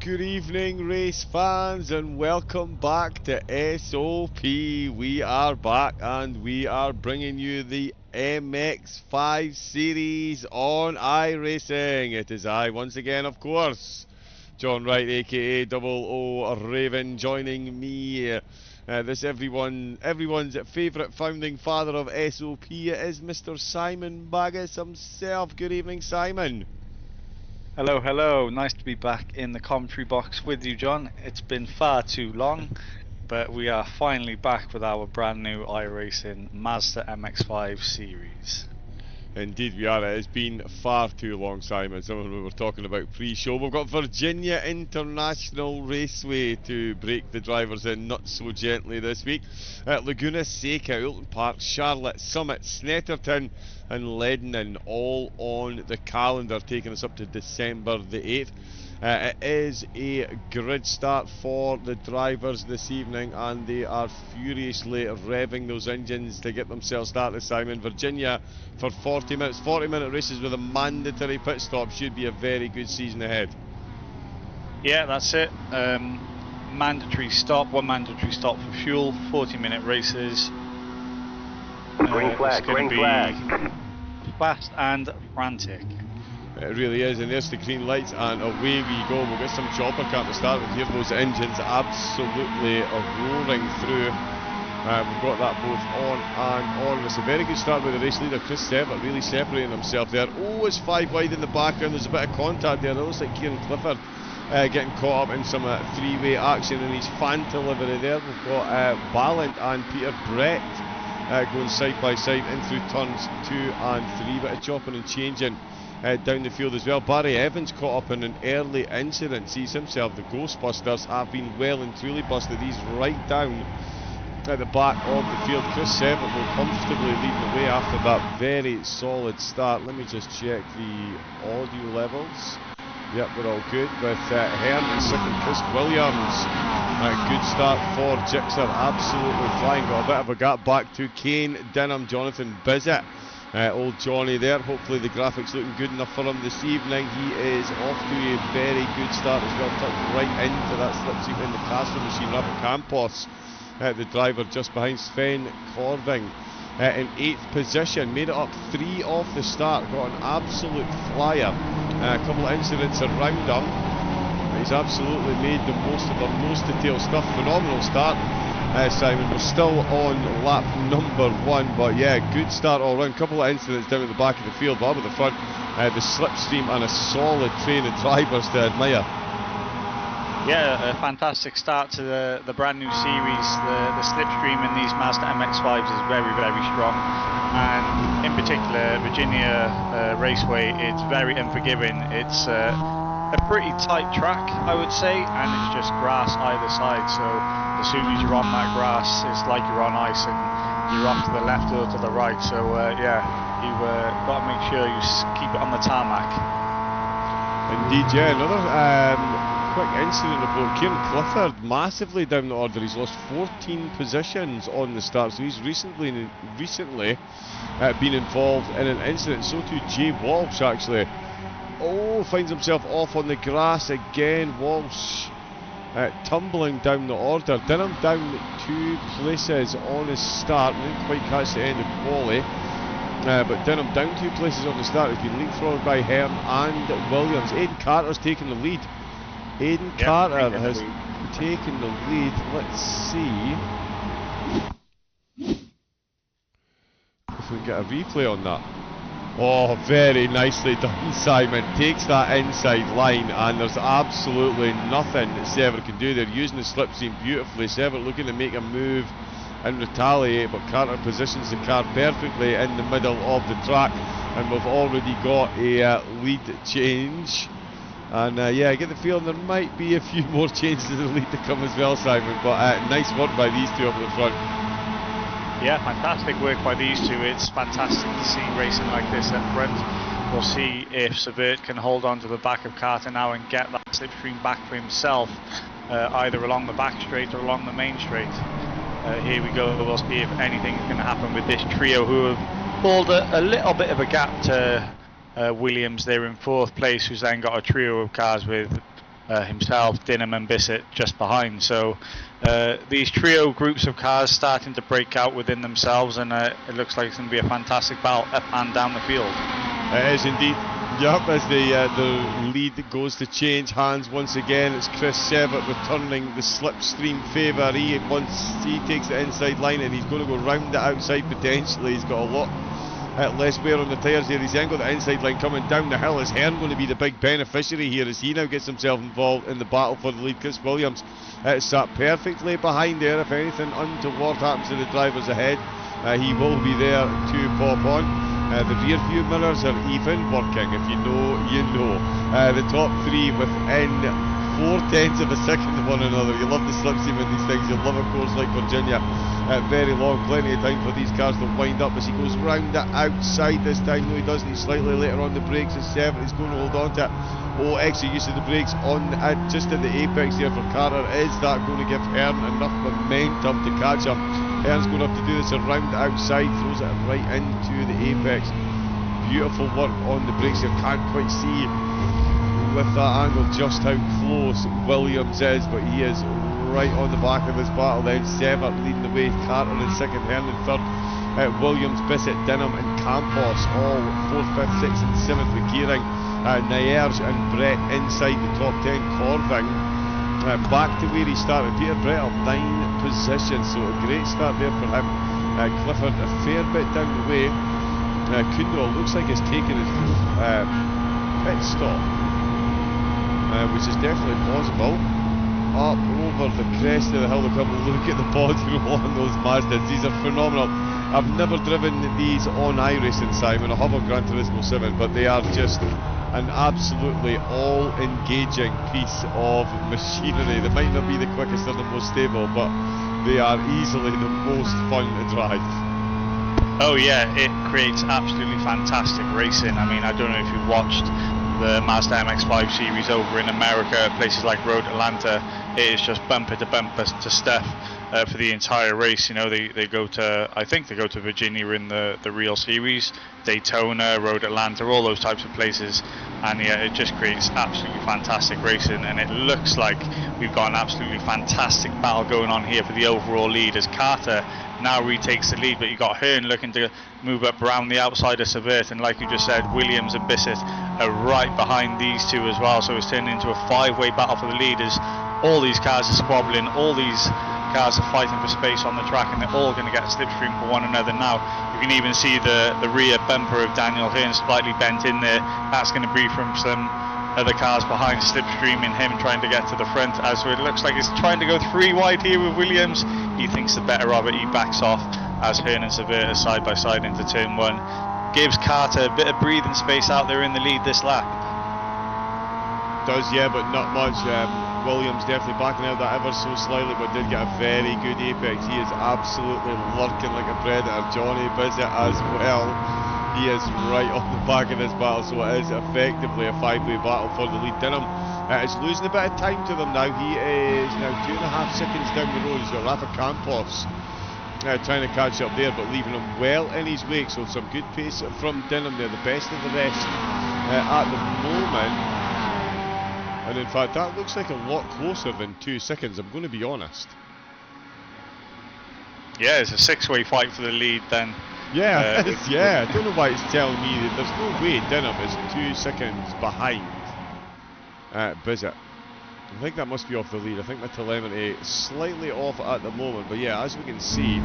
good evening, race fans, and welcome back to SOP. We are back and we are bringing you the MX-5 series on iRacing. It is I, once again, of course, John Wright, aka Double O Raven, joining me. Everyone's favourite founding father of SOP is Mr. Simon Baggis himself. Good evening, Simon. Hello, hello. Nice to be back in the commentary box with you, John. It's been far too long, but we are finally back with our brand new iRacing Mazda MX-5 series. Indeed we are. It has been far too long, Simon. Something we were talking about pre-show. We've got Virginia International Raceway to break the drivers in not so gently this week. Laguna Seca, Oulton Park, Charlotte, Summit, Snetterton and Lebanon all on the calendar, taking us up to December the 8th. It is a grid start for the drivers this evening, and they are furiously revving those engines to get themselves started, Simon. Virginia for 40 minutes, 40-minute races with a mandatory pit stop. Should be a very good season ahead. Yeah, that's it. Mandatory stop, one mandatory stop for fuel, 40-minute races. Green flag, green flag. Fast and frantic. It really is, and there's the green lights, and away we go. We'll get some chopper car to start with here. Those engines absolutely roaring through. We've got that both on and on. It's a very good start with the race leader, Chris Severt, really separating himself there. Oh, it's 5 wide in the background. There's a bit of contact there. It looks like Kieran Clifford getting caught up in some three-way action in his Fanta livery there. We've got Ballant and Peter Brett going side by side in through turns 2 and 3. Bit of chopping and changing down the field as well. Barry Evans caught up in an early incident, sees himself. The Ghostbusters have been well and truly busted. He's right down at the back of the field. Chris Severt will comfortably leading the way after that very solid start. Let me just check the audio levels. Yep, we're all good with Hearn in second, Chris Williams. Good start for Gixxer, absolutely flying. Got a bit of a gap back to Kane Denham, Jonathan Bissett. Old Johnny there. Hopefully the graphics looking good enough for him this evening. He is off to a very good start as well. Tucked right into that slipstream in the Castro machine. Rafa Campos, the driver just behind Sven Corving, in 8th position. Made it up 3 off the start. Got an absolute flyer. A couple of incidents around him. He's absolutely made the most of the most detailed stuff. Phenomenal start. Simon, we're still on lap number 1, but yeah, good start all round. Couple of incidents down at the back of the field, but up at the front, the slipstream and a solid train of drivers to admire. Yeah, a fantastic start to the brand new series. The slipstream in these Mazda MX-5s is very, very strong, and in particular Virginia Raceway, it's very unforgiving. It's a pretty tight track, I would say, and it's just grass either side, so as soon as you're on that grass, it's like you're on ice and you're off to the left or to the right. So yeah, you've got to make sure you keep it on the tarmac. Indeed, yeah. Another quick incident report. Kieran Clifford massively down the order. He's lost 14 positions on the start, so he's recently been involved in an incident. So too Jay Walsh, actually. Oh, finds himself off on the grass again. Walsh tumbling down the order. Denham down 2 places on his start. Didn't quite catch the end of quali. But Denham down 2 places on the start. He's been leapfrogged by Hearn and Williams. Aidan Carter's taken the lead. Aidan Carter has taken the lead. Let's see if we can get a replay on that. Oh, very nicely done, Simon. Takes that inside line, and there's absolutely nothing that Severt can do there. Using the slipstream beautifully. Severt looking to make a move and retaliate, but Carter positions the car perfectly in the middle of the track, and we've already got a lead change. And yeah, I get the feeling there might be a few more changes in the lead to come as well, Simon, but nice work by these two up at the front. Yeah, fantastic work by these two. It's fantastic to see racing like this at front. We'll see if Severt can hold on to the back of Carter now and get that slipstream back for himself, either along the back straight or along the main straight. Here we go. We'll see if anything is going to happen with this trio, who have pulled a little bit of a gap to Williams there in 4th place, who's then got a trio of cars with himself, Dinham and Bissett just behind. So these trio groups of cars starting to break out within themselves, and it looks like it's going to be a fantastic battle up and down the field. It is indeed. Yep, as the lead goes to change hands once again, it's Chris Severt returning the slipstream favour. He takes the inside line and he's going to go round the outside potentially. He's got a lot less wear on the tyres here. He's then got the inside line coming down the hill. Is Hearn going to be the big beneficiary here as he now gets himself involved in the battle for the lead? Chris Williams sat perfectly behind there. If anything untoward happens to the drivers ahead, he will be there to pop on. The rear view mirrors are even working. If you know, you know. The top three within 0.4 of a second of one another. You love the slipstream in these things. You love a course like Virginia. Very long, plenty of time for these cars to wind up as he goes round the outside this time. No, he doesn't. He's slightly later on the brakes. His Severt is going to hold on to it. Oh, extra use of the brakes on just at the apex here for Carter. Is that going to give Hearn enough momentum to catch him? Hearn's going to have to do this around the outside, throws it right into the apex. Beautiful work on the brakes here. Can't quite see with that angle just how close Williams is, but he is right on the back of this battle then. Severt leading the way, Carter in second, Hearn in third. Williams, Bissett, Dinham and Campos all 4th, 5th, 6th and 7th with gearing. Nayers and Brett inside the top 10. Corving back to where he started. Peter Brett up 9 positions, so a great start there for him. Clifford a fair bit down the way. Kundal looks like he's taken his pit stop, which is definitely possible. Up over the crest of the hill, look at the body roll on those Mazdas. These are phenomenal. I've never driven these on iRacing, Simon. I have on Gran Turismo 7, but they are just an absolutely all-engaging piece of machinery. They might not be the quickest or the most stable, but they are easily the most fun to drive. Oh yeah, it creates absolutely fantastic racing. I mean, I don't know if you've watched the Mazda MX-5 series over in America, places like Road Atlanta. It is just bumper to bumper to stuff for the entire race. You know, they go to, I think they go to Virginia in the real series, Daytona, Road Atlanta, all those types of places, and yeah, it just creates absolutely fantastic racing, and it looks like we've got an absolutely fantastic battle going on here for the overall lead as Carter now retakes the lead, but you've got Hearn looking to move up around the outside of Severt, and like you just said, Williams and Bissett are right behind these two as well, so it's turning into a 5-way battle for the leaders. All these cars are squabbling, all these cars are fighting for space on the track, and they're all going to get a slipstream for one another now. You can even see the rear bumper of Daniel Hearn slightly bent in there. That's going to be from some other cars behind slipstreaming him, trying to get to the front, as it looks like he's trying to go 3 wide here with Williams. He thinks the better of it, he backs off as Hearn and Severt are side by side into turn 1. Gives Carter a bit of breathing space out there in the lead this lap. Does, yeah, but not much. Williams definitely backing out that ever so slightly, but did get a very good apex. He is absolutely lurking like a predator. Johnny Bissett as well. He is right on the back of this battle, so it is effectively a 5-way battle for the lead. Dinham is losing a bit of time to them now. He is now 2.5 seconds down the road. He's got Rafa Campos trying to catch up there, but leaving him well in his wake, so some good pace from Dinham there, the best of the rest at the moment. And in fact, that looks like a lot closer than 2 seconds, I'm going to be honest. Yeah, it's a 6-way fight for the lead then. Yeah, yeah. I don't know why it's telling me that there's no way Dinham is 2 seconds behind Bissett. I think that must be off the lead. I think my telemetry is slightly off at the moment, but yeah, as we can see,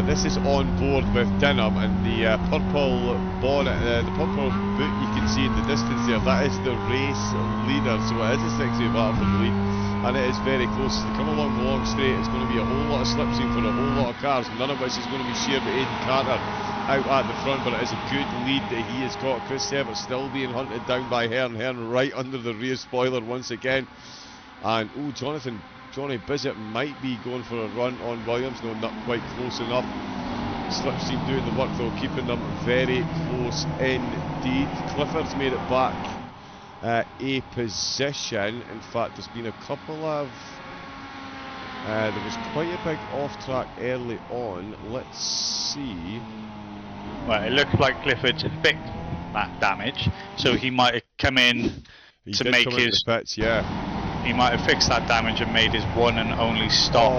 this is on board with Dinham, and the purple bonnet, the purple boot you can see in the distance there, that is the race leader, so it is a 6-way battle for the lead, and it is very close. As they come along the long straight, it's going to be a whole lot of slipstream for a whole lot of cars, none of which is going to be shared with Aidan Carter out at the front, but it is a good lead that he has got. Chris Severt still being hunted down by Hearn right under the rear spoiler once again, and Johnny Bissett might be going for a run on Williams. No, not quite close enough. Slipstream doing the work though, keeping them very close indeed. Clifford's made it back a position. In fact, there's been a couple of there was quite a big off track early on. Let's see. Well, it looks like Clifford's fixed that damage, so he might have come in He to did make come into his... the pits, yeah. He might have fixed that damage and made his one and only stop.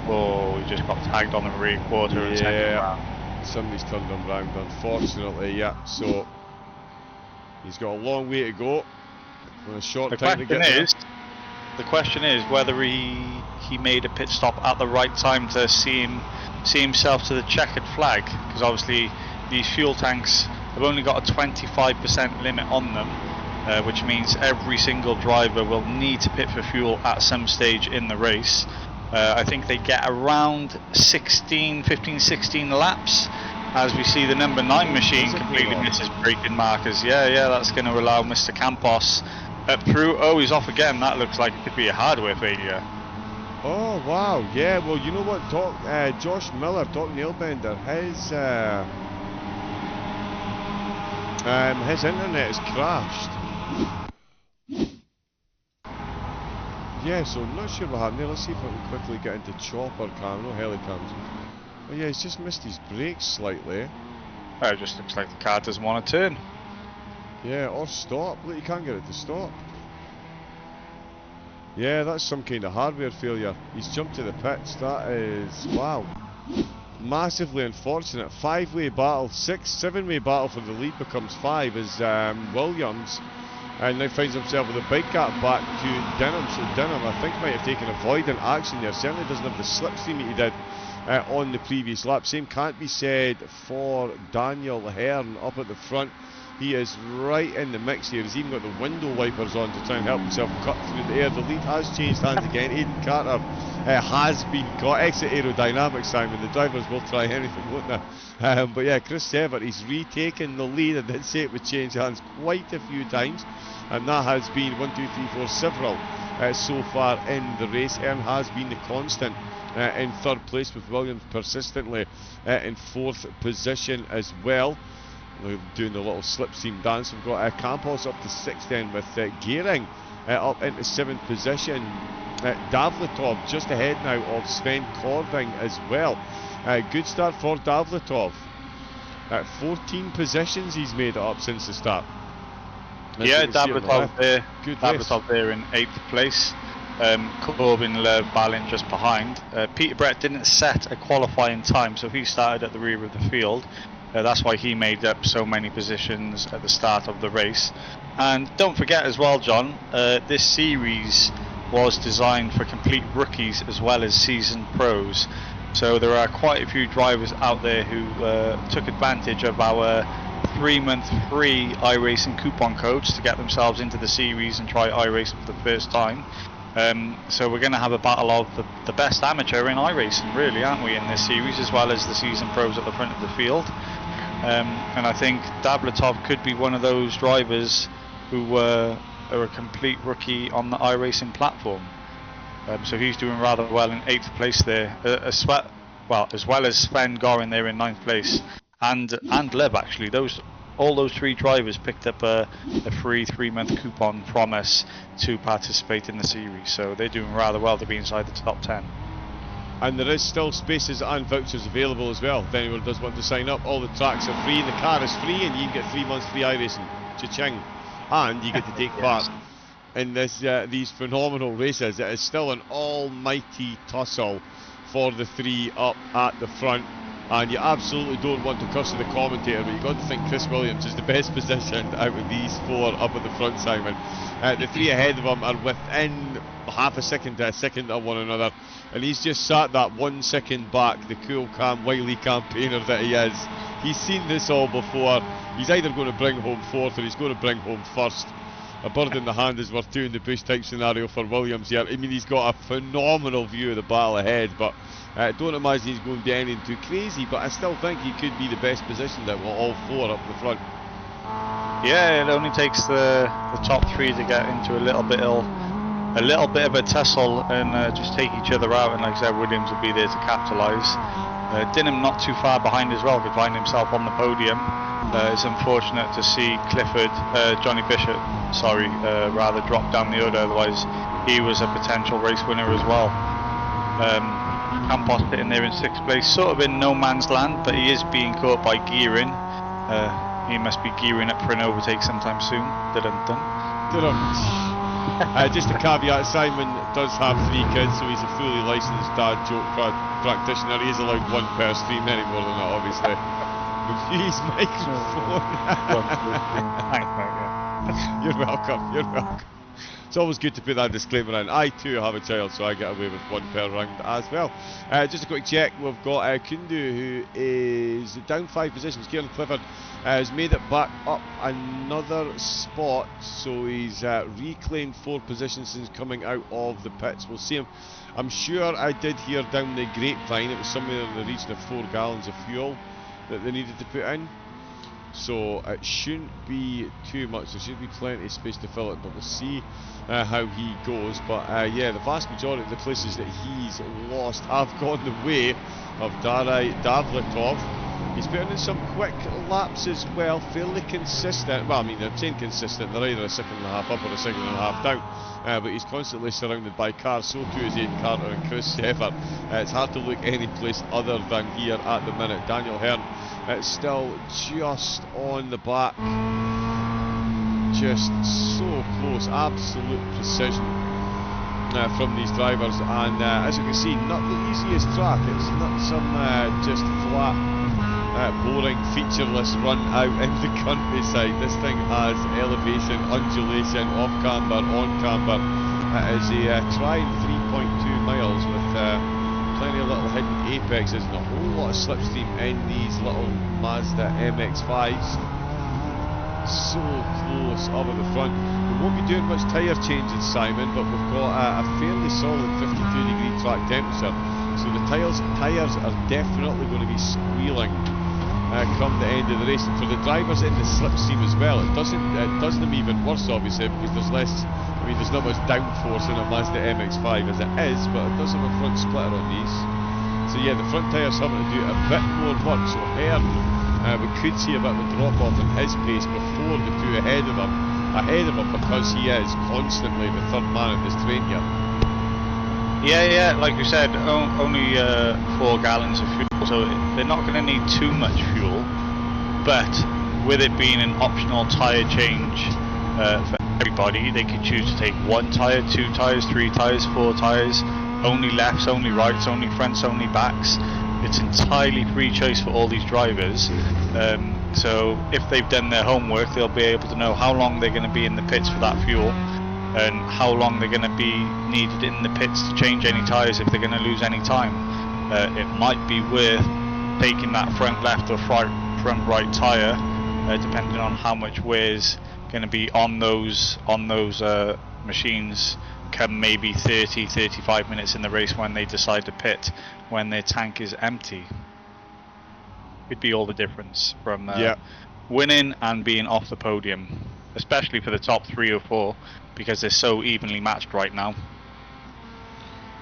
Oh, he just got tagged on the rear quarter and sent him round. Somebody's turned him round, unfortunately, yeah. So he's got a long way to go and a short time to get there. The question is whether he made a pit stop at the right time to see himself to the checkered flag, because obviously these fuel tanks have only got a 25% limit on them, which means every single driver will need to pit for fuel at some stage in the race. I think they get around 15, 16 laps, as we see the number 9 machine completely misses braking markers. Yeah, that's going to allow Mr. Campos up through. Oh, he's off again. That looks like it could be a hardware failure. Oh wow, yeah. Well, you know what? Josh Miller, Doc Nailbender, his internet has crashed. Yeah, so I'm not sure what happened there. Let's see if I can quickly get into chopper cam. No helicams. Oh yeah, he's just missed his brakes slightly. It just looks like the car doesn't want to turn. Yeah, or stop. Look, you can't get it to stop. Yeah, that's some kind of hardware failure. He's jumped to the pits. That is, wow, massively unfortunate. 5-way battle, 7-way battle for the lead becomes 5 as Williams and now finds himself with a bike gap back to Denham. So Denham, I think, might have taken avoidant action there. Certainly doesn't have the slipstream that he did on the previous lap. Same can't be said for Daniel Hearn up at the front. He is right in the mix here. He's even got the window wipers on to try and help himself cut through the air. The lead has changed hands again. Aidan Carter has been caught. Exit aerodynamics, Simon. The drivers will try anything, won't they? But yeah, Chris Severt, he's retaken the lead. I did say it would change hands quite a few times. And that has been 1, 2, 3, 4, several so far in the race. Hearn has been the constant in third place, with Williams persistently in fourth position as well. We're doing the little slipstream dance. We've got Campos up to 6th then, with Gearing up into 7th position. Davletov just ahead now of Sven Cording as well. Good start for Davletov. 14 positions he's made it up since the start. Yeah, Davletov there. Good Davletov there in 8th place. Corbin, Löw, Balint just behind. Peter Brett didn't set a qualifying time, so he started at the rear of the field. That's why he made up so many positions at the start of the race. And don't forget as well, John, this series was designed for complete rookies as well as seasoned pros. So there are quite a few drivers out there who took advantage of our 3-month free iRacing coupon codes to get themselves into the series and try iRacing for the first time. So we're going to have a battle of the best amateur in iRacing, really, aren't we, in this series, as well as the seasoned pros at the front of the field. And I think Davletov could be one of those drivers who are a complete rookie on the iRacing platform. So he's doing rather well in 8th place there, as well as Sven Gorin there in 9th place, and Lev actually. All those 3 drivers picked up a free 3-month coupon from us to participate in the series, so they're doing rather well to be inside the top 10. And there is still spaces and vouchers available as well. If anyone does want to sign up, all the tracks are free, the car is free, and you can get 3 months free iRacing. Cha-ching. And you get to take part in these phenomenal races. It is still an almighty tussle for the 3 up at the front. And you absolutely don't want to curse the commentator, but you've got to think Chris Williams is the best positioned out of these 4 up at the front, Simon. The 3 ahead of him are within half a second to a second of one another, and he's just sat that 1 second back, the cool, calm, wily campaigner that he is. He's seen this all before. He's either going to bring home 4th or he's going to bring home 1st. A bird in the hand is worth 2 in the bush type scenario for Williams here. I mean, he's got a phenomenal view of the battle ahead, but don't imagine he's going to be anything too crazy, but I still think he could be the best positioned out of all 4 up the front. Yeah, it only takes the top 3 to get into a little bit of a tussle and just take each other out, and like I said, Williams will be there to capitalise. Dinham not too far behind as well, could find himself on the podium. It's unfortunate to see Johnny Bishop, rather drop down the order, otherwise he was a potential race winner as well. Campos sitting there in 6th place, sort of in no man's land, but he is being caught by Gearing. He must be gearing up for an overtake sometime soon. Dun-dun-dun. Just a caveat, Simon does have 3 kids, so he's a fully licensed dad joke practitioner. He is allowed 1 per stream, any more than that, obviously. His microphone. Thanks, mate. Yeah. You're welcome, you're welcome. It's always good to put that disclaimer in. I too have a child, so I get away with 1 per round as well. Just a quick check, we've got Kundu, who is down 5 positions. Kieran Clifford has made it back up another spot, so he's reclaimed 4 positions since coming out of the pits. We'll see him. I'm sure I did hear down the grapevine it was somewhere in the region of 4 gallons of fuel that they needed to put in. So it shouldn't be too much, there should be plenty of space to fill it, but we'll see how he goes. But yeah, the vast majority of the places that he's lost have gone the way of Darai Davletov. He's putting in some quick laps as well, fairly consistent. Well, I mean, they're saying consistent, they're either a 2.5 up or a 2.5 down. But he's constantly surrounded by cars, so too is Aidan Carter and Chris Sever. It's hard to look any place other than here at the minute. Daniel Hearn still just on the back, just so close, absolute precision from these drivers. And as you can see, not the easiest track, it's not some just flat, boring, featureless run out in the countryside. This thing has elevation, undulation, off camber, on camber. It is a trying 3.2 miles with plenty of little hidden apexes and a whole lot of slipstream in these little Mazda MX-5s. So close up at the front. We won't be doing much tyre changing, Simon, but we've got a fairly solid 52-degree track temperature, so the tyres are definitely going to be squealing come the end of the race. And for the drivers in the slipstream as well, it does them even worse, obviously, because there's less. I mean, there's not much downforce in a Mazda MX-5 as it is, but it does have a front splitter on these. So yeah, the front tyres having to do a bit more work. So Hearn, we could see a bit of a drop off in his pace before the 2 ahead of him, because he is constantly the 3rd man in this train here. Yeah, like you said, only 4 gallons of fuel, so they're not going to need too much fuel. But with it being an optional tyre change for everybody, they could choose to take 1 tyre, 2 tyres, 3 tyres, 4 tyres, only lefts, only rights, only fronts, only backs. It's entirely free choice for all these drivers. So if they've done their homework, they'll be able to know how long they're going to be in the pits for that fuel, and how long they're going to be needed in the pits to change any tyres if they're going to lose any time. It might be worth taking that front left or front right tyre, depending on how much wear's going to be on those machines come maybe 30-35 minutes in the race when they decide to pit, when their tank is empty. It'd be all the difference from winning and being off the podium, especially for the top 3 or 4, because they're so evenly matched right now.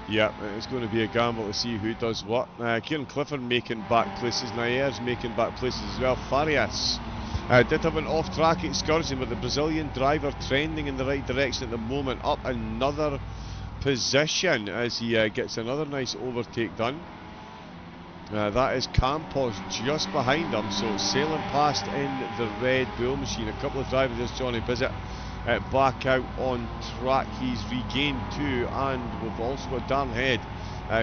Yeah, it's going to be a gamble to see who does what. Kieran Clifford making back places, Nair's making back places as well. Farias did have an off-track excursion, but the Brazilian driver trending in the right direction at the moment, up another position as he gets another nice overtake done. That is Campos just behind him, so sailing past in the Red Bull machine. A couple of drivers, there's Johnny Bizzett back out on track, he's regained 2, and we've also got Dan Head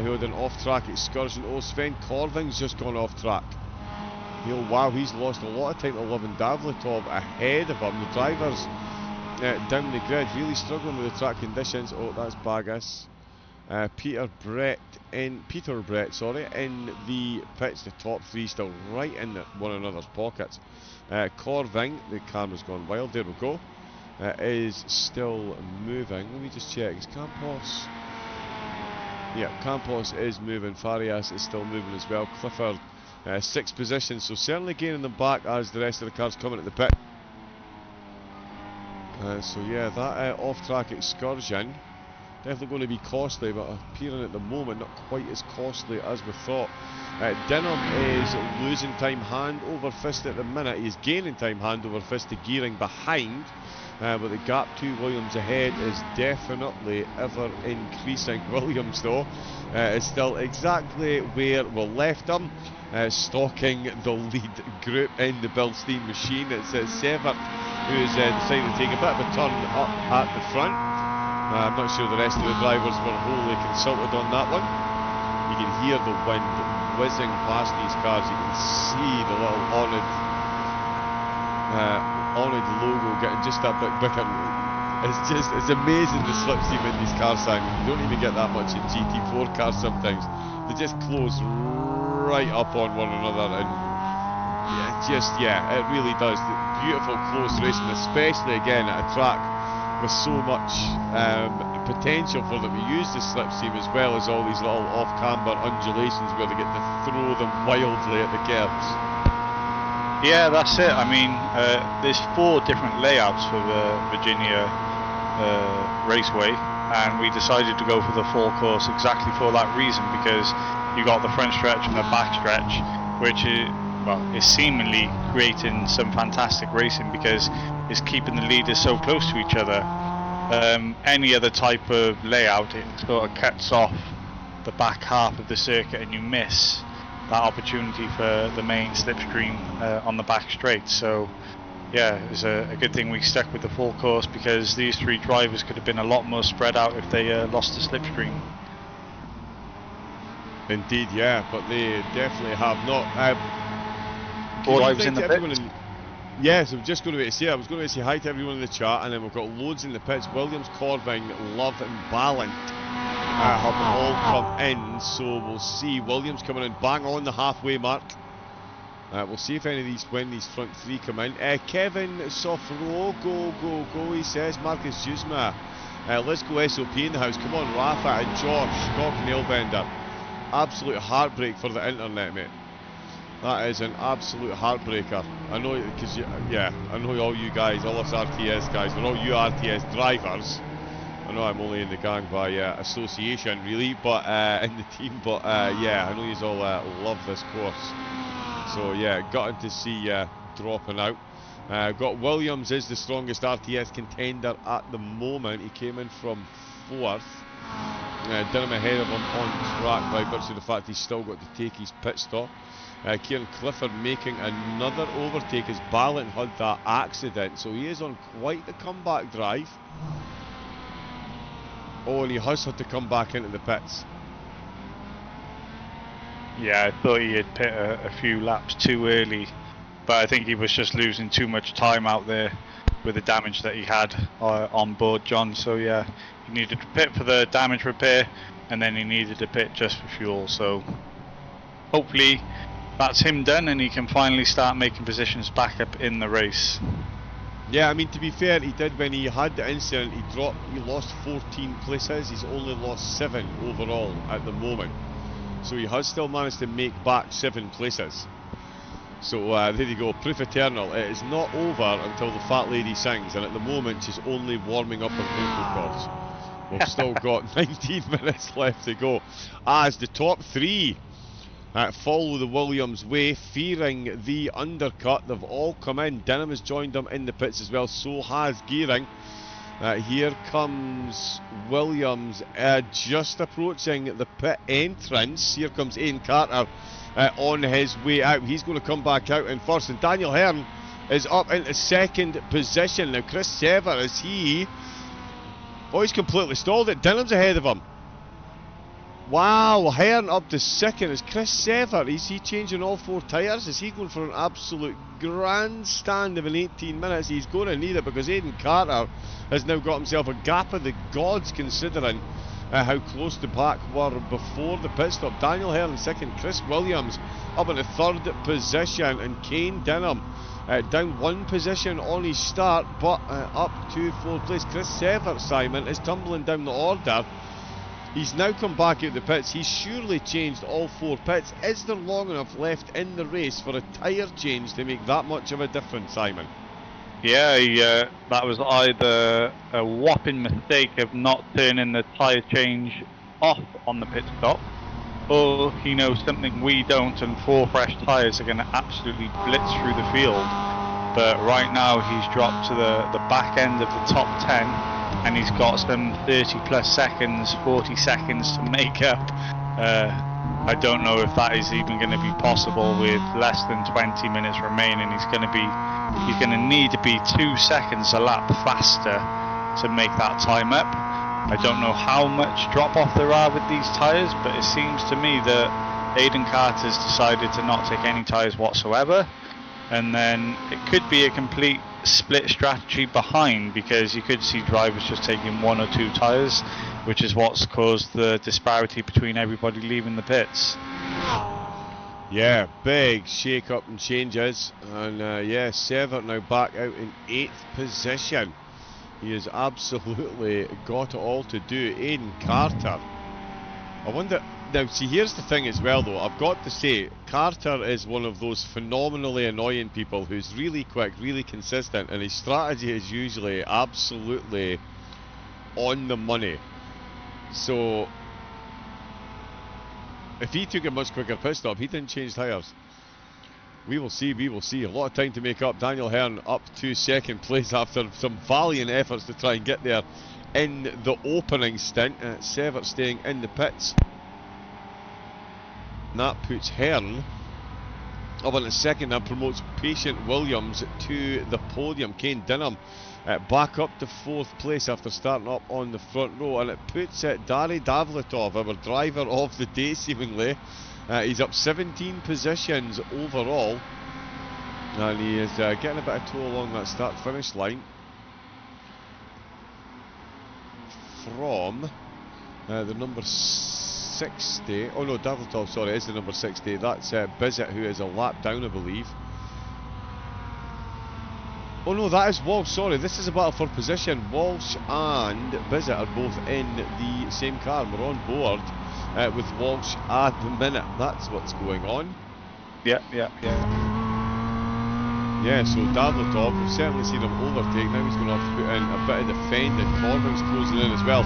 who had an off-track excursion. Oh, Sven Corving's just gone off track. Wow, he's lost a lot of time to Lovin Davletov ahead of him. The drivers down the grid really struggling with the track conditions. Oh, that's Bagas. Peter Brett in the pits. The top 3 still right in one another's pockets. Corving, the camera's gone wild, there we go, is still moving. Let me just check, is Campos? Yeah, Campos is moving. Farias is still moving as well. Clifford 6th position, so certainly gaining them back as the rest of the cars coming at the pit. So yeah, that off-track excursion definitely going to be costly, but appearing at the moment not quite as costly as we thought. Dinham is losing time hand over fist at the minute. He's gaining time hand over fist to Gearing behind, but the gap to Williams ahead is definitely ever increasing. Williams though is still exactly where we left him, stalking the lead group in the Bilstein machine. It's Sever who's decided to take a bit of a turn up at the front. I'm not sure the rest of the drivers were wholly consulted on that one. You can hear the wind whizzing past these cars. You can see the little Onid logo getting just that bit bigger. It's amazing the slipstream in these cars, Simon. You don't even get that much in GT4 cars sometimes. They just close right up on one another, and it really does. Beautiful close racing, especially again at a track with so much potential for them to use the slipstream, as well as all these little off-camber undulations where they get to throw them wildly at the curves. Yeah, that's it. I mean, there's 4 different layouts for the Virginia Raceway, and we decided to go for the full course exactly for that reason, because you got the front stretch and the back stretch, which is seemingly creating some fantastic racing because it's keeping the leaders so close to each other. Any other type of layout, it sort of cuts off the back half of the circuit and you miss that opportunity for the main slipstream on the back straight. So yeah, it was a good thing we stuck with the full course, because these 3 drivers could have been a lot more spread out if they lost the slipstream. Indeed, yeah, but they definitely have not. Drivers in the pits. Yes, I'm just going to say, I was going to say hi to everyone in the chat, and then we've got loads in the pits. Williams, Corving, Love and Ballant have all come in, so we'll see. Williams coming in bang on the halfway mark. We'll see if any of these, when these front 3 come in. Kevin Sofro, go, he says. Marcus Jusma, let's go SOP in the house. Come on, Rafa and Josh, Knock Nailbender. Absolute heartbreak for the internet, mate. That is an absolute heartbreaker. I know, because I know all you guys, all us RTS guys, we're all you RTS drivers. I know I'm only in the gang by association, really, but in the team. But I know you all love this course. So yeah, gutted to see dropping out. Got Williams is the strongest RTS contender at the moment. He came in from 4th. Dunham ahead of him on track by virtue of the fact he's still got to take his pit stop. Kieran Clifford making another overtake as Ballant had that accident, so he is on quite the comeback drive. Oh, and he has had to come back into the pits. Yeah, I thought he had pit a few laps too early, but I think he was just losing too much time out there with the damage that he had on board, John. So yeah, he needed to pit for the damage repair, and then he needed to pit just for fuel. So hopefully that's him done, and he can finally start making positions back up in the race. Yeah, I mean, to be fair, he did when he had the incident. He lost 14 places. He's only lost 7 overall at the moment. So he has still managed to make back 7 places. So there you go, proof eternal. It is not over until the fat lady sings, and at the moment she's only warming up her vocal cords. We've still got 19 minutes left to go, as the top 3 follow the Williams way, fearing the undercut. They've all come in. Denham has joined them in the pits as well, so has Gearing. Here comes Williams just approaching the pit entrance. Here comes Ian Carter on his way out. He's going to come back out in first, and Daniel Hearn is up into 2nd position. Now Chris Sever, is he... Oh, he's completely stalled it. Denham's ahead of him. Wow, Hearn up to 2nd. Is Chris Sever, is he changing all 4 tyres? Is he going for an absolute grandstand of an 18 minutes? He's going to need it, because Aidan Carter has now got himself a gap of the gods, considering how close the pack were before the pit stop. Daniel Hearn 2nd, Chris Williams up in the 3rd position, and Kane Denham down 1 position on his start, but up to 4th place. Chris Sever, Simon, is tumbling down the order. He's now come back out the pits. He's surely changed all 4 pits. Is there long enough left in the race for a tyre change to make that much of a difference, Simon? Yeah, that was either a whopping mistake of not turning the tyre change off on the pit stop, or he knows something we don't, and 4 fresh tyres are going to absolutely blitz through the field. But right now he's dropped to the back end of the top 10. And he's got some 30 plus seconds, 40 seconds to make up I don't know if that is even going to be possible with less than 20 minutes remaining. He's going to need to be 2 seconds a lap faster to make that time up. I don't know how much drop off there are with these tyres, but it seems to me that Aidan Carter's decided to not take any tyres whatsoever, and then it could be a complete split strategy behind, because you could see drivers just taking 1 or 2 tyres, which is what's caused the disparity between everybody leaving the pits. Yeah, big shake up and changes, and yeah, Severt now back out in 8th position. He has absolutely got it all to do. Aidan Carter, I wonder, now see, here's the thing as well though, I've got to say, Carter is one of those phenomenally annoying people who's really quick, really consistent, and his strategy is usually absolutely on the money. So if he took a much quicker pit stop, he didn't change tyres. We will see, we will see. A lot of time to make up. Daniel Hearn up to 2nd place after some valiant efforts to try and get there in the opening stint. Severt staying in the pits. And that puts Hearn up in 2nd and promotes Patient Williams to the podium. Kane Dinham back up to 4th place after starting up on the front row, and it puts Dari Davletov, our driver of the day seemingly. He's up 17 positions overall, and he is getting a bit of tow along that start-finish line from the number 60. Oh no, Davletov, sorry, is the number 60. That's Bizzett, who is a lap down, I believe. Oh no, that is Walsh, sorry, this is a battle for position. Walsh and Bizzett are both in the same car. We're on board with Walsh at the minute. That's what's going on. Yeah. Yeah, so Davletov, we've certainly seen him overtake. Now he's going to have to put in a bit of defending. Corbin's closing in as well.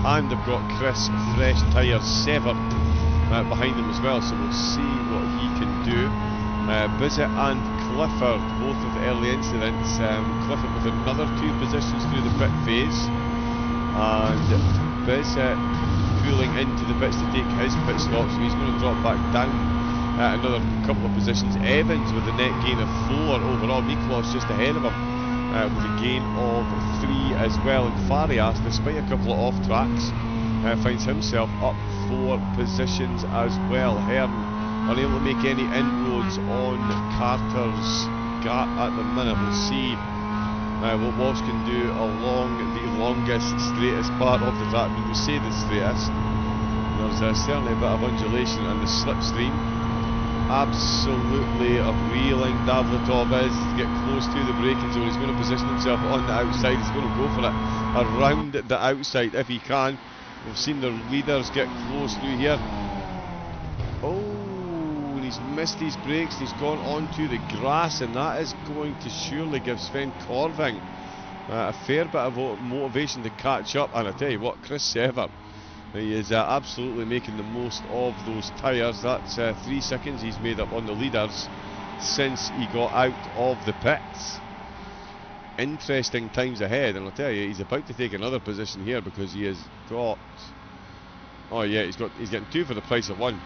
And they've got Chris Fresh Tyres Severt behind them as well, so we'll see what he can do. Bizzett and Clifford, both with early incidents. Clifford with another 2 positions through the pit phase, and Bizzett pulling into the pits to take his pit stop, so he's going to drop back down another couple of positions. Evans with a net gain of 4 overall. Miklos just ahead of him with a gain of 3 as well, and Farias, despite a couple of off tracks, finds himself up 4 positions as well. Hearn unable to make any inroads on Carter's gap at the minute. We'll see what Walsh can do along the longest, straightest part of the track. We will say the straightest. There's certainly a bit of undulation, and the slipstream absolutely reeling. Davletov is to get close to the braking zone. He's going to position himself on the outside. He's going to go for it around the outside if he can. We've seen the leaders get close through here. Oh, he's missed his brakes. He's gone onto the grass, and that is going to surely give Sven Corving a fair bit of motivation to catch up. And I tell you what, Chris Severt, he is absolutely making the most of those tyres. That's 3 seconds he's made up on the leaders since he got out of the pits. Interesting times ahead, and I'll tell you, he's about to take another position here, because he has got, oh yeah, he's getting 2 for the price of 1.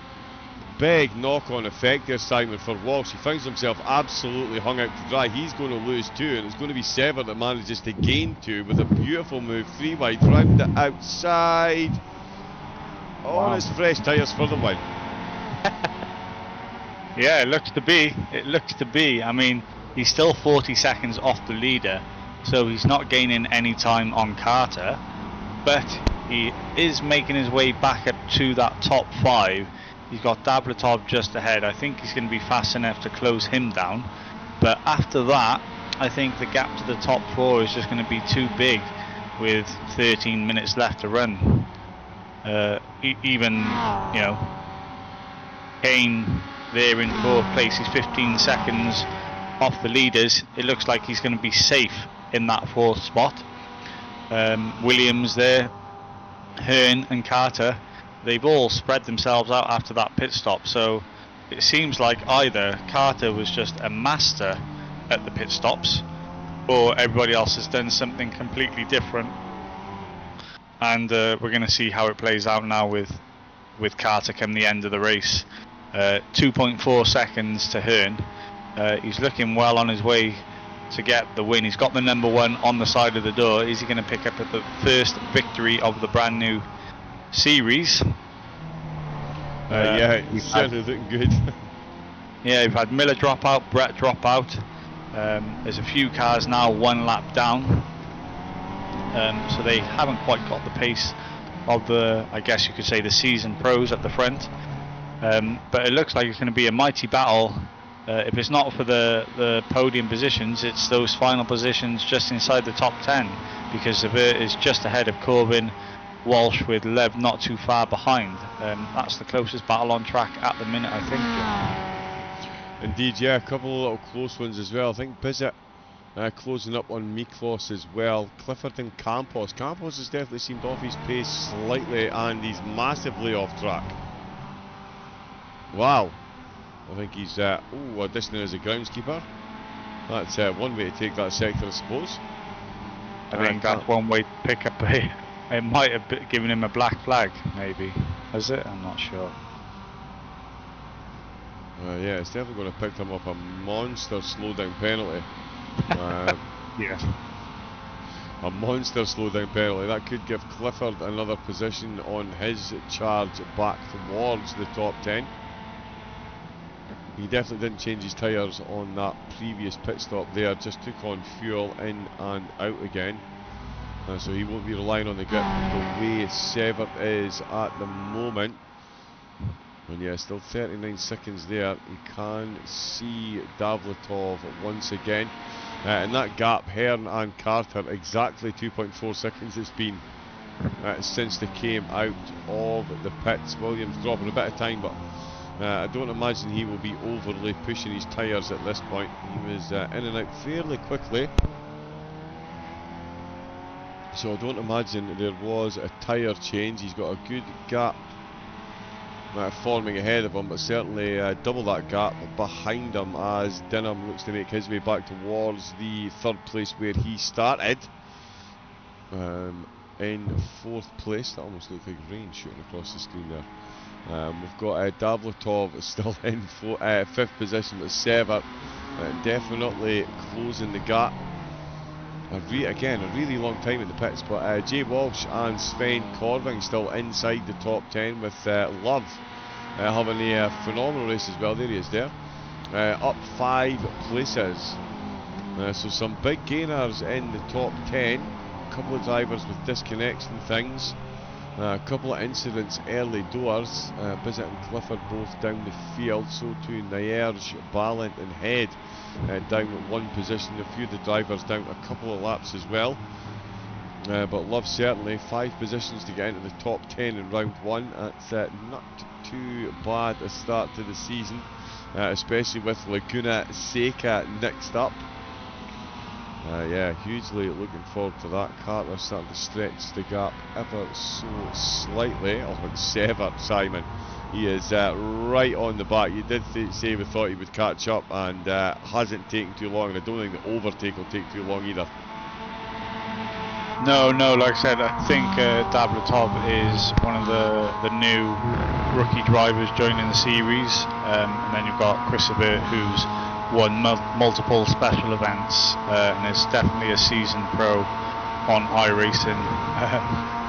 Big knock-on effect there, Simon, for Walsh. He finds himself absolutely hung out to dry. He's going to lose 2, and it's going to be Severt that manages to gain 2 with a beautiful move, 3 wide, round the outside. Oh, wow. And it's Fresh Tyres for the win. Yeah, it looks to be. It looks to be. I mean, he's still 40 seconds off the leader, so he's not gaining any time on Carter, but he is making his way back up to that top 5. He's got Davletov just ahead. I think he's going to be fast enough to close him down, but after that, I think the gap to the top 4 is just going to be too big with 13 minutes left to run. Even, you know, Kane there in 4th place, he's 15 seconds off the leaders. It looks like he's going to be safe in that 4th spot. Williams there, Hearn and Carter, they've all spread themselves out after that pit stop, so it seems like either Carter was just a master at the pit stops, or everybody else has done something completely different. And we're going to see how it plays out now with with Carter come the end of the race. 2.4 seconds to Hearn. He's looking well on his way to get the win. He's got the number 1 on the side of the door. Is he going to pick up the first victory of the brand new series? Yeah, he's certainly looking good. Yeah, we've had Miller drop out, Brett drop out. There's a few cars now 1 lap down. So they haven't quite got the pace of the, I guess you could say, the seasoned pros at the front. But it looks like it's going to be a mighty battle. If it's not for the podium positions, it's those final positions just inside the top 10, because Zavert is just ahead of Corbin, Walsh with Lev not too far behind. That's the closest battle on track at the minute, I think. Indeed, yeah, a couple of little close ones as well. I think Bizzett closing up on Miklos as well. Clifford and Campos. Campos has definitely seemed off his pace slightly, and he's massively off track. Wow. I think he's auditioning as a groundskeeper. That's one way to take that sector, I suppose. I think that's one way to pick up a... It might have given him a black flag, maybe. Has it? I'm not sure. Yeah, it's definitely going to pick them up a monster slowdown penalty. Yeah. A monster slowdown penalty. That could give Clifford another position on his charge back towards the top 10. He definitely didn't change his tyres on that previous pit stop there, just took on fuel in and out again. So he won't be relying on the grip the way Severt is at the moment. And yeah, still 39 seconds there. He can see Davletov once again. In that gap, Hearn and Carter, exactly 2.4 seconds it's been since they came out of the pits. Williams dropping a bit of time, but I don't imagine he will be overly pushing his tyres at this point. He was in and out fairly quickly, so I don't imagine there was a tyre change. He's got a good gap forming ahead of him, but certainly double that gap behind him as Dinham looks to make his way back towards the 3rd place where he started. In 4th place, that almost looks like rain shooting across the screen there. We've got Davletov still in 5th position with Severt, definitely closing the gap. Again, a really long time in the pits, but Jay Walsh and Sven Corving still inside the top 10 with Love having a phenomenal race as well. There he is there, up 5 places. So some big gainers in the top 10. A couple of drivers with disconnects and things. A couple of incidents early doors. Bizzett and Clifford both down the field, so too Nierge, Ballant and Head down at 1 position. A few of the drivers down a couple of laps as well. But Love certainly 5 positions to get into the top 10 in round 1. That's not too bad a start to the season, especially with Laguna Seca next up. Yeah, hugely looking forward to that. Carter starting to stretch the gap ever so slightly. Oh, and Severt, Simon, he is right on the back. You did say we thought he would catch up, and hasn't taken too long, and I don't think the overtake will take too long either. No, like I said, I think Davletov is one of the new rookie drivers joining the series, and then you've got Chris Zavert, who's won multiple special events, and is definitely a seasoned pro on iRacing.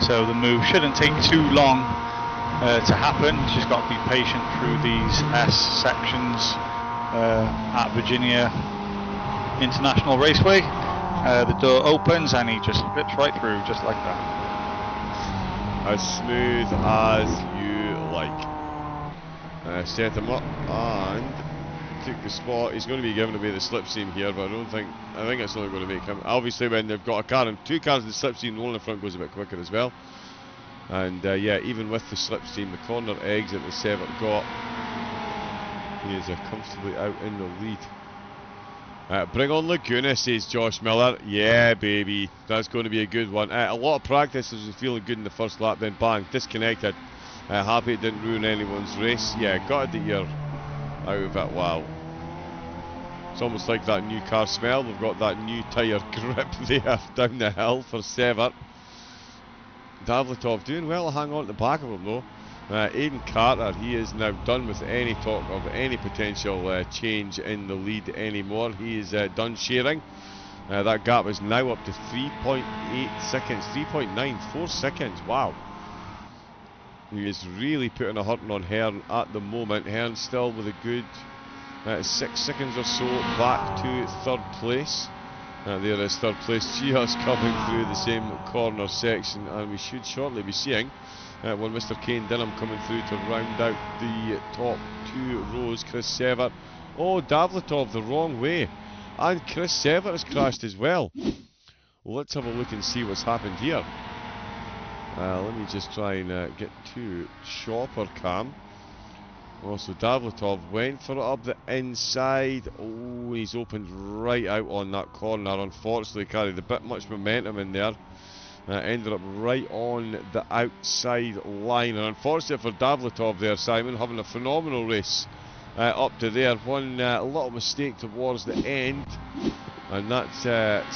So the move shouldn't take too long to happen. Just got to be patient through these S sections at Virginia International Raceway. The door opens and he just flips right through, just like that. As smooth as you like. Set him up and took the spot. He's going to be giving away the slipstream here, but I think it's only going to make him. Obviously, when they've got a car and 2 cars in the slipstream, the one in the front goes a bit quicker as well. And yeah, even with the slipstream, the corner exit that Severt got, he is comfortably out in the lead. Bring on Laguna, says Josh Miller. Yeah, baby, that's going to be a good one. A lot of practice was feeling good in the first lap, then bang, disconnected. Happy it didn't ruin anyone's race. Yeah, got the ear out of it. Wow. It's almost like that new car smell. We've got that new tyre grip there down the hill for Severt. Davletov doing well to hang on to the back of him though. Aidan Carter, he is now done with any talk of any potential change in the lead anymore. He is done sharing. That gap is now up to 3.8 seconds, 3.9, 4 seconds, wow. He is really putting a hurting on Hearn at the moment. Hearn still with a good 6 seconds or so back to third place. There is third place just coming through the same corner section, and we should shortly be seeing Mr. Kane Dinham coming through to round out the top 2 rows. Chris Severt, oh, Davletov the wrong way, and Chris Severt has crashed as well. Let's have a look and see what's happened here. Let me just try and get to Chopper Cam. Also, Davletov went for it up the inside. Oh, he's opened right out on that corner. Unfortunately, carried a bit much momentum in there. Ended up right on the outside line. And unfortunately for Davletov there, Simon, having a phenomenal race up to there. One little mistake towards the end, and that's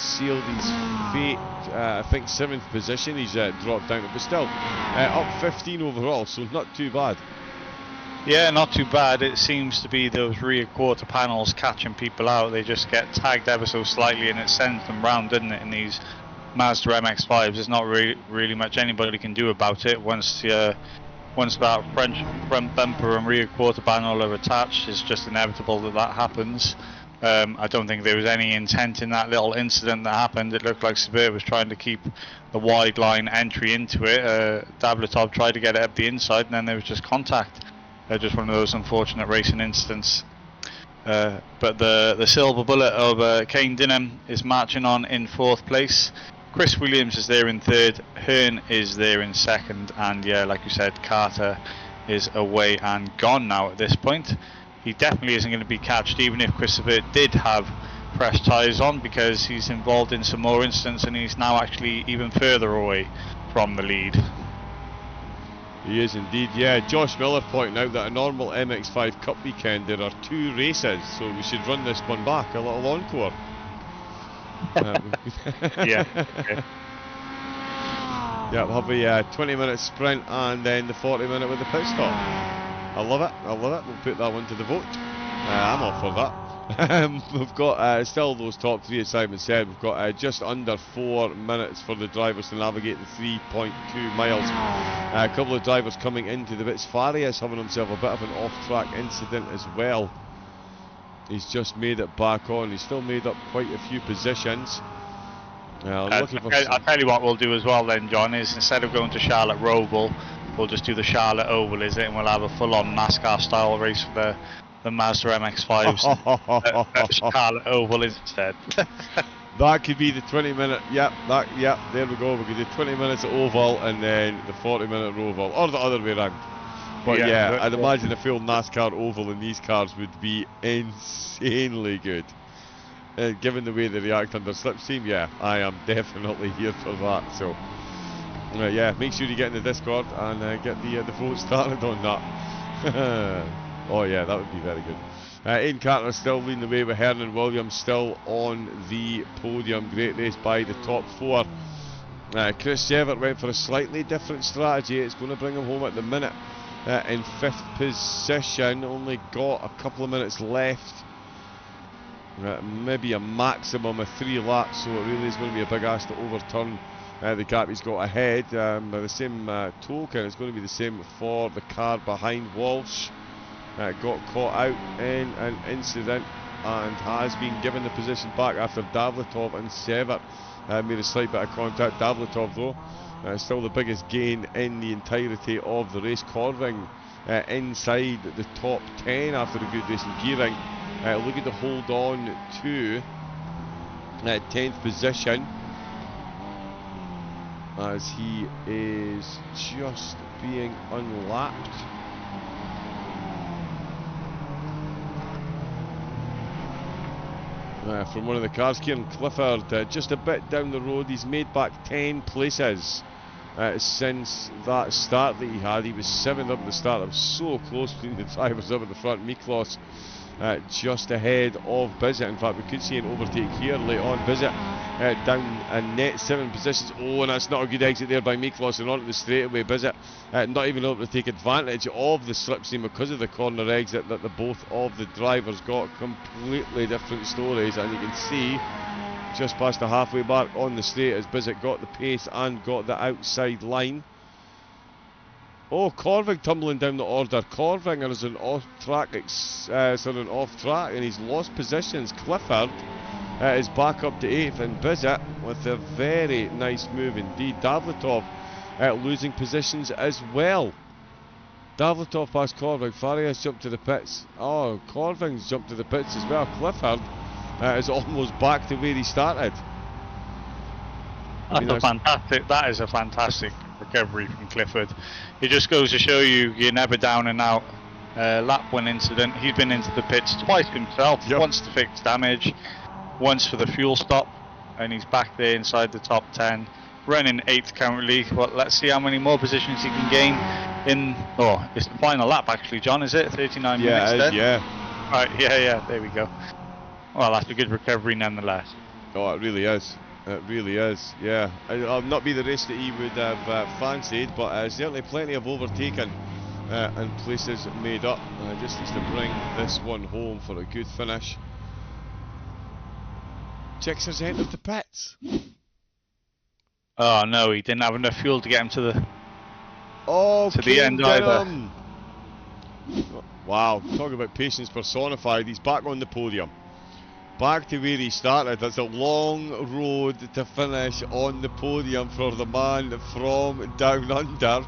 sealed his fate. I think 7th position he's dropped down to, but still up 15 overall, so not too bad. Yeah, not too bad. It seems to be those rear quarter panels catching people out. They just get tagged ever so slightly and it sends them round, doesn't it, in these Mazda MX-5s. There's not really much anybody can do about it. Once that front bumper and rear quarter panel are attached, it's just inevitable that happens. I don't think there was any intent in that little incident that happened. It looked like Sabir was trying to keep the wide line entry into it. Davletov tried to get it up the inside, and then there was just contact. Just one of those unfortunate racing incidents. But the silver bullet of Kane Dinham is marching on in 4th place. Chris Williams is there in 3rd. Hearn is there in 2nd. And yeah, like you said, Carter is away and gone now at this point. He definitely isn't going to be catched, even if Christopher did have fresh tyres on, because he's involved in some more incidents and he's now actually even further away from the lead. He is indeed, yeah. Josh Miller pointing out that a normal MX-5 Cup weekend there are 2 races, so we should run this one back, a little encore. Yeah. Yeah, we'll have a 20-minute sprint and then the 40-minute with the pit stop. I love it, I love it. We'll put that one to the vote. I'm all for that. We've got still those top 3, as Simon said. We've got just under 4 minutes for the drivers to navigate the 3.2 miles. A couple of drivers coming into the bits. Farias having himself a bit of an off-track incident as well. He's just made it back on. He's still made up quite a few positions. I'll tell you what we'll do as well then, John, is instead of going to Charlotte Roval, we'll just do the Charlotte Oval, is it? And we'll have a full-on NASCAR style race for the Mazda MX-5s. Charlotte Oval instead. That could be the 20-minute, there we go. We could do 20 minutes at Oval and then the 40-minute Roval, or the other way around. But yeah, I'd imagine a full NASCAR Oval in these cars would be insanely good. Given the way they react under slipstream, yeah, I am definitely here for that. So, yeah, make sure you get in the Discord and get the vote started on that. Oh yeah, that would be very good. Aidan Carter still leading the way with Hearn and Williams still on the podium. Great race by the top 4. Chris Severt went for a slightly different strategy. It's going to bring him home at the minute in 5th position. Only got a couple of minutes left. Maybe a maximum of 3 laps, so it really is going to be a big ask to overturn the gap he's got ahead. By the same token, it's going to be the same for the car behind Walsh. Got caught out in an incident and has been given the position back after Davletov and Severt made a slight bit of contact. Davletov though still the biggest gain in the entirety of the race, Corving inside the top 10 after a good race in gearing, looking to hold on to 10th position as he is just being unlapped. From one of the cars, Kieran Clifford, just a bit down the road. He's made back 10 places since that start that he had. He was 7th up at the start. I was so close between the drivers up at the front. Miklos just ahead of Bizzett. In fact, we could see an overtake here late on. Bizzett down a net 7 positions. Oh, and that's not a good exit there by Miklos, and onto the straightaway. Bizzett not even able to take advantage of the slipstream because of the corner exit that the both of the drivers got. Completely different stories, and you can see just past the halfway mark on the straight as Bizzett got the pace and got the outside line. Oh, Corving tumbling down the order. Corving is an off-track, and he's lost positions. Clifford is back up to 8th, and Bizzett with a very nice move indeed. Davletov losing positions as well. Davletov past Corving. Farias jumped to the pits. Oh, Corving's jumped to the pits as well. Clifford is almost back to where he started. That is a fantastic recovery from Clifford. It just goes to show you're never down and out. Lap 1 incident, he's been into the pits twice himself, once to fix damage, once for the fuel stop, and he's back there inside the top 10, running 8th currently. But let's see how many more positions he can gain in, it's the final lap actually, John, is it? 39 minutes then? Yeah. Right, yeah, there we go. Well, that's a good recovery nonetheless. Oh, it really is. It really is, yeah. It'll not be the race that he would have fancied, but certainly plenty of overtaken and places made up. Just needs to bring this one home for a good finish. Chicks has entered the pits. Oh no, he didn't have enough fuel to get him to the end either. Wow, talk about patience personified. He's back on the podium. Back to where he started. That's a long road to finish on the podium for the man from down under.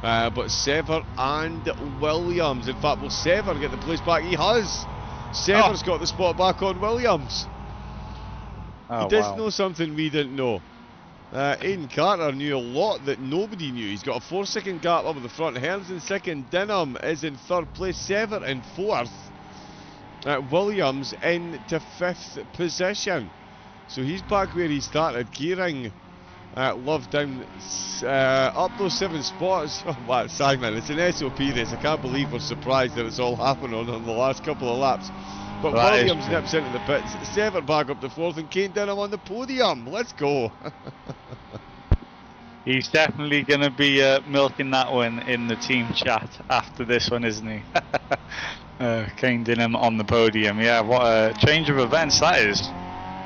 But Sever and Williams. In fact, will Sever get the place back? He has. Sever's got the spot back on Williams. He does know something we didn't know. Aidan Carter knew a lot that nobody knew. He's got a 4-second gap up at the front. Hearns in 2nd. Dinham is in 3rd place. Sever in 4th. Williams into 5th position. So he's back where he started. Gearing Love down up those 7 spots. Oh, wow, Simon, it's an SOP race. I can't believe we're surprised that it's all happened on the last couple of laps. But Williams nips into the pits. Sever back up to 4th, and Kane Dinham on the podium. Let's go. He's definitely going to be milking that one in the team chat after this one, isn't he? Kane Dinham on the podium. Yeah, what a change of events that is.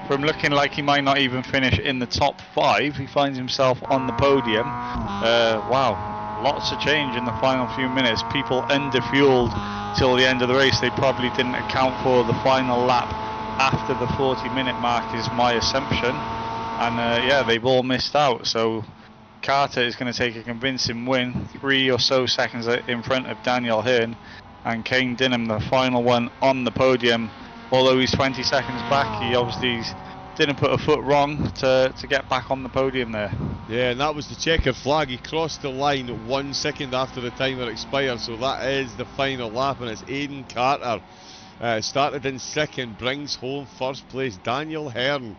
From looking like he might not even finish in the top 5, he finds himself on the podium. Wow, lots of change in the final few minutes. People under-fueled till the end of the race. They probably didn't account for the final lap after the 40-minute mark is my assumption. And yeah, they've all missed out. So Carter is going to take a convincing win, 3 or so seconds in front of Daniel Hearn, and Kane Dinham, the final one on the podium. Although he's 20 seconds back, he obviously didn't put a foot wrong to get back on the podium there. Yeah, and that was the checkered flag. He crossed the line 1 second after the timer expired, so that is the final lap, and it's Aidan Carter. Started in 2nd, brings home 1st place. Daniel Hearn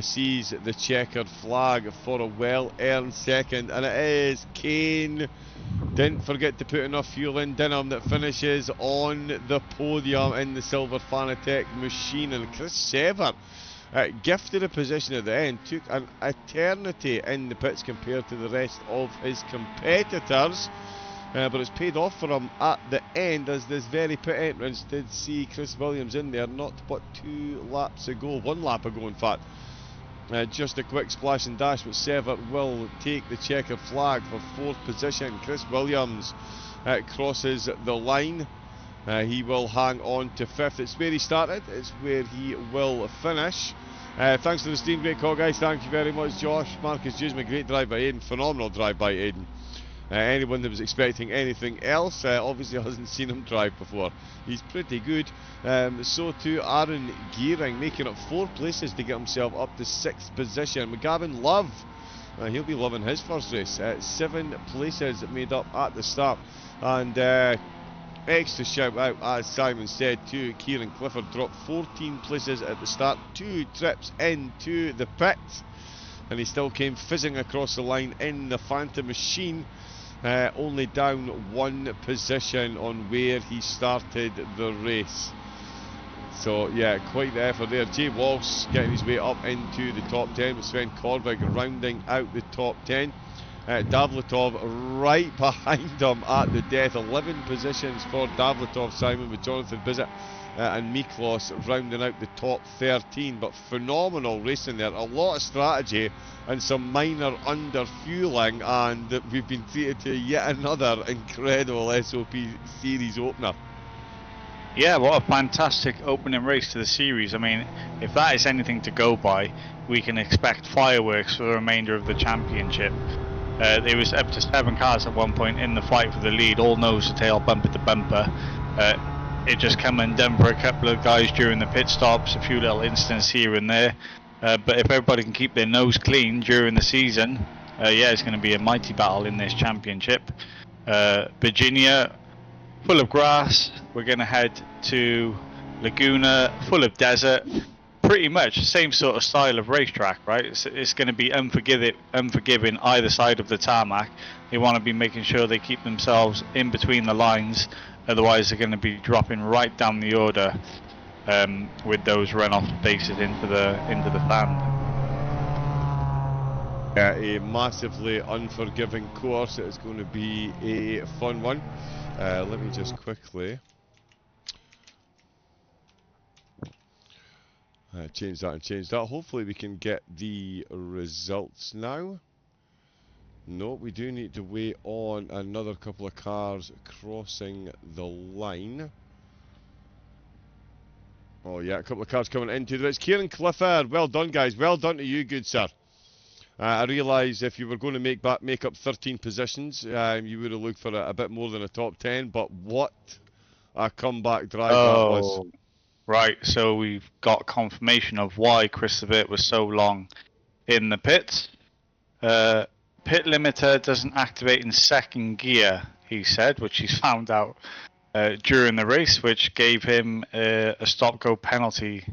sees the checkered flag for a well-earned 2nd, and it is Kane. Didn't forget to put enough fuel in Dinham that finishes on the podium in the Silver Fanatec machine. And Chris Sever gifted a position at the end, took an eternity in the pits compared to the rest of his competitors, but it's paid off for him at the end, as this very pit entrance did see Chris Williams in there not but 2 laps ago, 1 lap ago in fact. Just a quick splash and dash, but Sever will take the checkered flag for 4th position. Chris Williams crosses the line. He will hang on to 5th. It's where he started. It's where he will finish. Thanks to the stream. Great call, guys. Thank you very much, Josh. Marcus Jusman, great drive by Aidan. Phenomenal drive by Aidan. Anyone that was expecting anything else obviously hasn't seen him drive before. He's pretty good. So too Aaron Gearing, making up 4 places to get himself up to 6th position. McGavin Love, he'll be loving his first race. 7 places made up at the start. And extra shout out, as Simon said, to Kieran Clifford. Dropped 14 places at the start, 2 trips into the pits, and he still came fizzing across the line in the Phantom machine. Only down 1 position on where he started the race. So yeah, quite the effort there. Jay Walsh getting his way up into the top 10 with Sven Korvig rounding out the top 10. Davletov right behind him at the death. 11 positions for Davletov, Simon, with Jonathan Bissett and Miklos rounding out the top 13. But phenomenal racing there. A lot of strategy and some minor under-fueling, and we've been treated to yet another incredible SOP series opener. Yeah, what a fantastic opening race to the series. I mean, if that is anything to go by, we can expect fireworks for the remainder of the championship. There was up to 7 cars at one point in the fight for the lead, all nose to tail, bumper to bumper. It just come undone for a couple of guys during the pit stops, a few little incidents here and there. But if everybody can keep their nose clean during the season, yeah, it's going to be a mighty battle in this championship. Virginia, full of grass. We're going to head to Laguna, full of desert. Pretty much the same sort of style of racetrack, right? It's going to be unforgiving either side of the tarmac. They want to be making sure they keep themselves in between the lines, otherwise they're going to be dropping right down the order with those runoff spaces into the sand. Yeah, a massively unforgiving course. It's going to be a fun one. Let me just quickly change that and change that. Hopefully we can get the results now. No, we do need to wait on another couple of cars crossing the line. Oh yeah, a couple of cars coming into the race. Kieran Clifford, well done guys, well done to you, good sir. I realise if you were going to make up 13 positions, you would have looked for a bit more than a top 10, but what a comeback drive that was. Right, so we've got confirmation of why Christopher was so long in the pits. Pit limiter doesn't activate in second gear, he said, which he's found out during the race, which gave him a stop-go penalty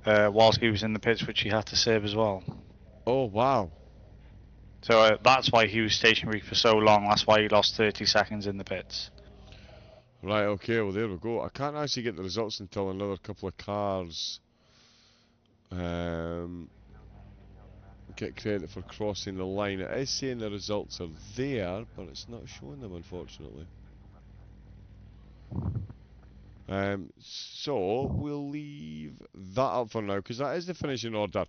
whilst he was in the pits, which he had to serve as well. Oh, wow. So that's why he was stationary for so long. That's why he lost 30 seconds in the pits. Right, okay, well there we go. I can't actually get the results until another couple of cars get credit for crossing the line. It is saying the results are there, but it's not showing them, unfortunately. So we'll leave that up for now, because that is the finishing order.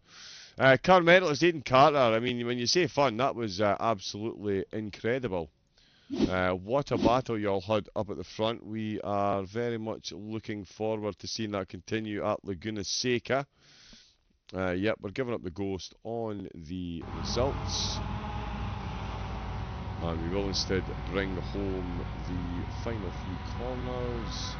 Car medalist Aidan Carter. I mean, when you say fun, that was absolutely incredible. What a battle y'all had up at the front. We are very much looking forward to seeing that continue at Laguna Seca. Yep, we're giving up the ghost on the results. And we will instead bring home the final few corners.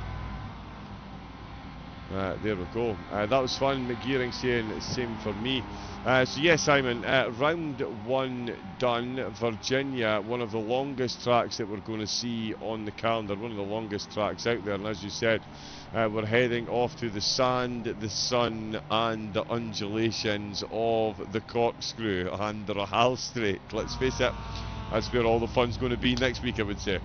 There we go. That was fun. McGearing saying same for me. So yes, Simon, round one done. Virginia, one of the longest tracks that we're going to see on the calendar, one of the longest tracks out there. And as you said, we're heading off to the sand, the sun, and the undulations of the corkscrew and the Rahal Straight. Let's face it, that's where all the fun's going to be next week, I would say.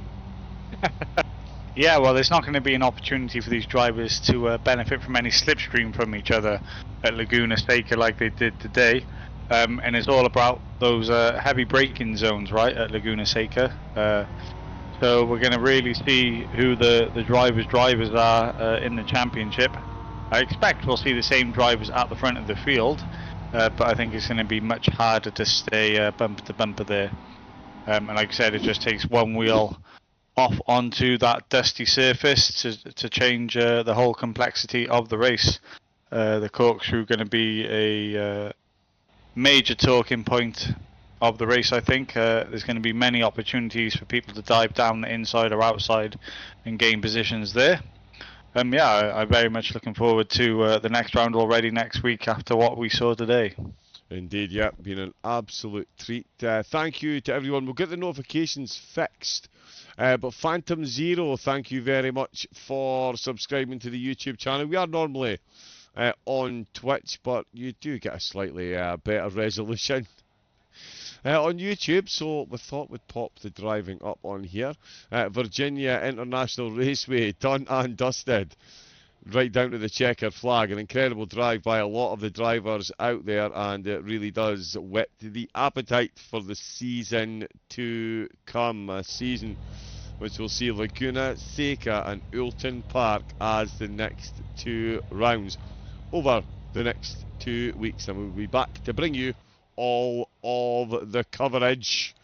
Yeah, well, there's not going to be an opportunity for these drivers to benefit from any slipstream from each other at Laguna Seca like they did today. And it's all about those heavy braking zones, right, at Laguna Seca. So we're going to really see who the drivers are in the championship. I expect we'll see the same drivers at the front of the field, but I think it's going to be much harder to stay bumper to bumper there. And like I said, it just takes one wheel off onto that dusty surface to change the whole complexity of the race. The corkscrew going to be a major talking point of the race, I think. There's going to be many opportunities for people to dive down the inside or outside and gain positions there. Yeah, I'm very much looking forward to the next round already next week after what we saw today. Indeed, yeah, been an absolute treat. Thank you to everyone. We'll get the notifications fixed. But Phantom Zero, thank you very much for subscribing to the YouTube channel. We are normally on Twitch, but you do get a slightly better resolution on YouTube, so we thought we'd pop the driving up on here. Virginia International Raceway, done and dusted. right down to the checkered flag. An incredible drive by a lot of the drivers out there, and it really does whet the appetite for the season to come. A season which will see Laguna Seca and Oulton Park as the next two rounds over the next 2 weeks, and we'll be back to bring you all of the coverage.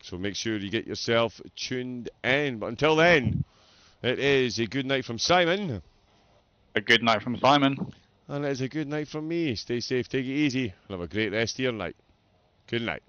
So make sure you get yourself tuned in. But until then, it is a good night from Simon. A good night from Simon. And it is a good night from me. Stay safe, take it easy, and have a great rest of your night. Good night.